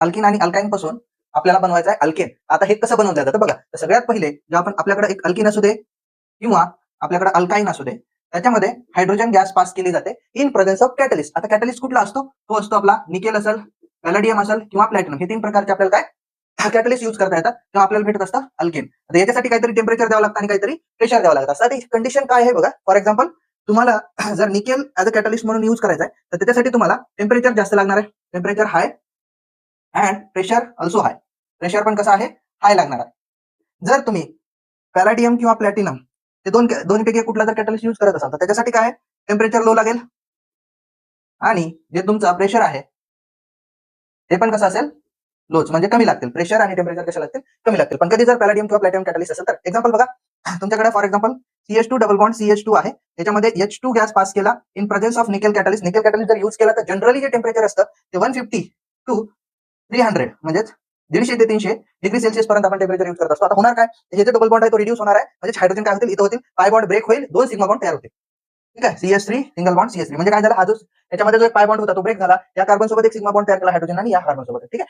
Alkene आणि alkyne पासून आपल्याला बनवायचं आहे अल्केन. आता हे कसं बनवलं जातं बघा. तर सगळ्यात पहिले जे आपण आपल्याकडे एक अल्किन असू दे किंवा आपल्याकडे अल्काइन असू दे, त्याच्यामध्ये हायड्रोजन गॅस पास केली जाते इन प्रेझेन्स ऑफ कॅटलिस्ट. आता कॅटलिस्ट कुठला असतो? तो असतो आपला निकेल असेल, पॅलेडियम असेल किंवा प्लॅटिनम. हे 3 प्रकारचे आपल्याला काय कॅटलिस्ट यूज करता येतात तेव्हा आपल्याला भेटत असतं अल्केन. आता याच्यासाठी काहीतरी टेम्परेचर द्यावं लागतं आणि काहीतरी प्रेशर द्यावं लागतं. आता कंडिशन काय आहे बघा. फॉर एक्झाम्पल तुम्हाला जर निकेल ऍज अ कॅटलिस्ट म्हणून यूज करायचं आहे तर त्याच्यासाठी तुम्हाला टेम्परेचर जास्त लागणार आहे. Temperature high and pressure also high. Pressure पण कसं आहे? हाय लागणार आहे. जर तुम्ही पॅलेडियम किंवा प्लॅटिनम ते दोनपैकी कुठला जर कॅटलिस्ट यूज करत असाल तर त्याच्यासाठी काय टेम्परेचर लो लागेल आणि जे तुमचं प्रेशर आहे ते पण कसं असेल? लोच, म्हणजे कमी लागतील. प्रेशर आणि टेम्परेचर कशा लागतील? कमी लागतील. पण कधी जर पॅलेडियम किंवा प्लॅटिनम कॅटलिस्ट असेल तर एक्झाम्पल बघा, तुमच्याकडे for example CH2 double bond CH2 आहे. त्याच्यामध्ये H2 गॅस पास केला in presence of nickel catalyst. Nickel catalyst जर यूज केला तर जनरली जे टेम्परेचर असतं ते 150 टू 300 म्हणजेच 150 ते 300 डिग्री सेल्सिअस पर्यंत आपण टेम्परेचर यूज करत असतो. आता होणार काय? हे जे डबल बॉन्ड आहे तो रिड्यूस होणार आहे. म्हणजे हायड्रोजन काय होतील? इथं होतील, पाय बॉन्ड ब्रेक होईल, 2 सिग्मा बॉन्ड तयार होतील. ठीक आहे. CH3 सिंगल बॉन्ड CH3 म्हणजे काय झालं? हा जो याच्यामध्ये जो एक पाय बॉन्ड होता तो ब्रेक झाला. या कार्बन सोबत एक सिग्मा बॉन्ड तयार केला हायड्रोजन आणि या कार्बन सोबत. ठीक आहे.